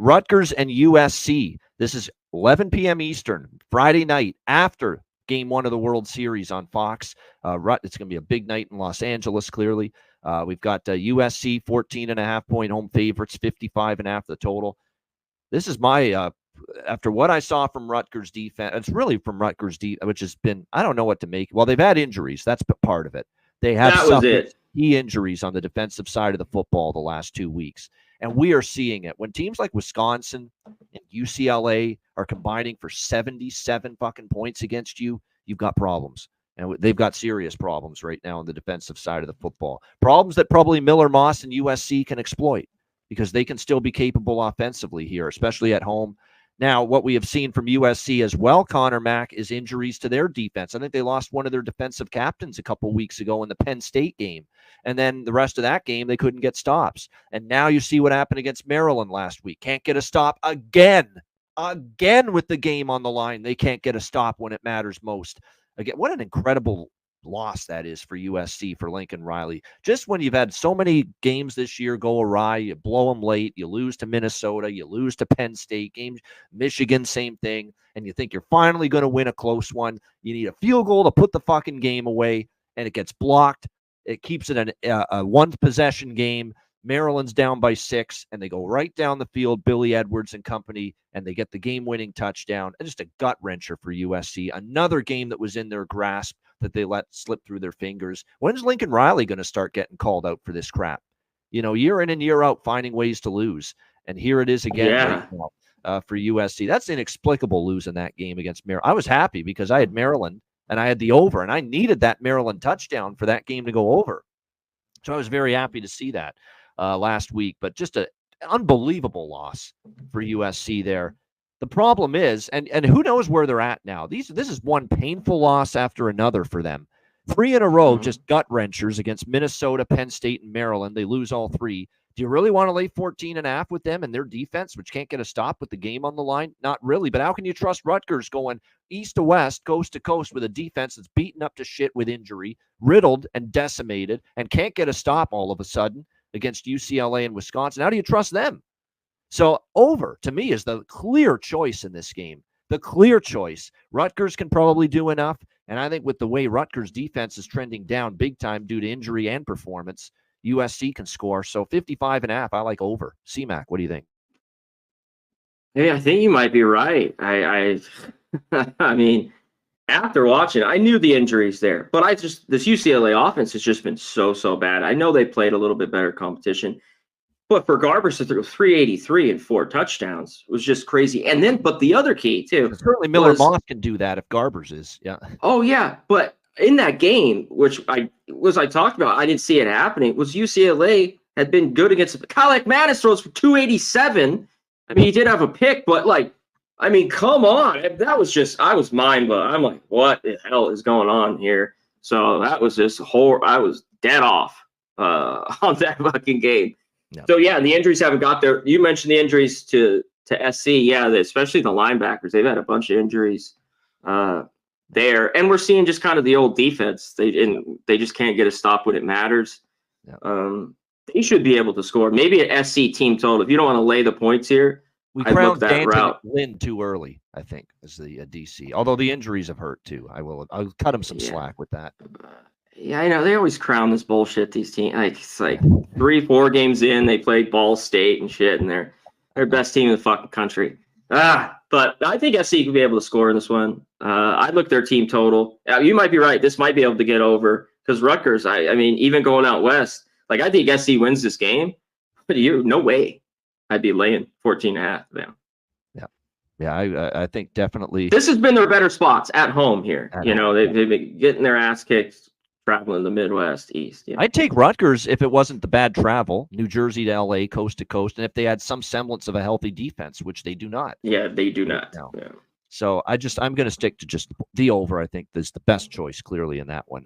Rutgers and USC. This is 11 p.m. Eastern, Friday night after Game 1 of the World Series on Fox. It's going to be a big night in Los Angeles, clearly. We've got USC 14.5-point home favorites, 55.5 the total. This is my after what I saw from Rutgers defense. It's really from Rutgers defense, which has been, I don't know what to make. Well, they've had injuries. That's part of it. They have suffered key injuries on the defensive side of the football the last 2 weeks. And we are seeing it. When teams like Wisconsin and UCLA are combining for 77 fucking points against you, you've got problems. And they've got serious problems right now on the defensive side of the football. Problems that probably Miller Moss and USC can exploit because they can still be capable offensively here, especially at home. Now, what we have seen from USC as well, Connor Mack, is injuries to their defense. I think they lost one of their defensive captains a couple of weeks ago in the Penn State game. And then the rest of that game, they couldn't get stops. And now you see what happened against Maryland last week. Can't get a stop again. Again with the game on the line. They can't get a stop when it matters most. Again, what an incredible loss that is for USC, for Lincoln Riley. Just when you've had so many games this year go awry, you blow them late, you lose to Minnesota, you lose to Penn State, games, Michigan, same thing, and you think you're finally going to win a close one. You need a field goal to put the fucking game away, and it gets blocked. It keeps it a one-possession game. Maryland's down by 6, and they go right down the field, Billy Edwards and company, and they get the game-winning touchdown. And just a gut-wrencher for USC. Another game that was in their grasp that they let slip through their fingers. When's Lincoln Riley going to start getting called out for this crap? You know, year in and year out, finding ways to lose. And here it is again right now, for USC. That's inexplicable, losing that game against Maryland. I was happy because I had Maryland, and I had the over, and I needed that Maryland touchdown for that game to go over. So I was very happy to see that last week. But just an unbelievable loss for USC there. The problem is, and who knows where they're at now. This is one painful loss after another for them. 3 in a row, just gut-wrenchers against Minnesota, Penn State, and Maryland. They lose all 3. Do you really want to lay 14.5 with them and their defense, which can't get a stop with the game on the line? Not really. But how can you trust Rutgers going east to west, coast to coast with a defense that's beaten up to shit with injury, riddled and decimated, and can't get a stop all of a sudden against UCLA and Wisconsin? How do you trust them? So over, to me, is the clear choice in this game. The clear choice. Rutgers can probably do enough. And I think with the way Rutgers' defense is trending down big time due to injury and performance, USC can score. So 55.5, I like over. C-Mac, what do you think? Hey, I think you might be right. I mean, after watching, I knew the injuries there, but this UCLA offense has just been so bad. I know they played a little bit better competition, but for Garbers to throw 383 and 4 touchdowns was just crazy. And then, but the other key too, certainly Miller Moss can do that if Garbers is, yeah. Oh yeah, but in that game, which I talked about, I didn't see it happening. Was UCLA had been good against Kyle McManus throws for 287. I mean, he did have a pick, but I mean, come on. That was just, I was mind blown. I'm like, what the hell is going on here? So that was just I was dead off on that fucking game. Yep. So yeah, the injuries haven't got there. You mentioned the injuries to SC. Yeah, especially the linebackers. They've had a bunch of injuries there. And we're seeing just kind of the old defense. They just can't get a stop when it matters. Yep. They should be able to score. Maybe an SC team total. If you don't want to lay the points here, we crowned Danton Lynn too early, I think, as the DC. Although the injuries have hurt too. I'll cut him some slack with that. Yeah, I know. They always crown this bullshit, these teams. It's like 3-4 games in, they played Ball State and shit, and they're best team in the fucking country. But I think SC could be able to score in this one. I'd look their team total. You might be right. This might be able to get over because Rutgers, I mean, even going out west, I think SC wins this game. But no way I'd be laying 14.5 down. Yeah, I think definitely. This has been their better spots at home here. They've been getting their ass kicked traveling the Midwest, East. Yeah. I'd take Rutgers if it wasn't the bad travel, New Jersey to LA, coast to coast, and if they had some semblance of a healthy defense, which they do not. Yeah, they do not. No. Yeah. So I'm going to stick to just the over. I think is the best choice clearly in that one.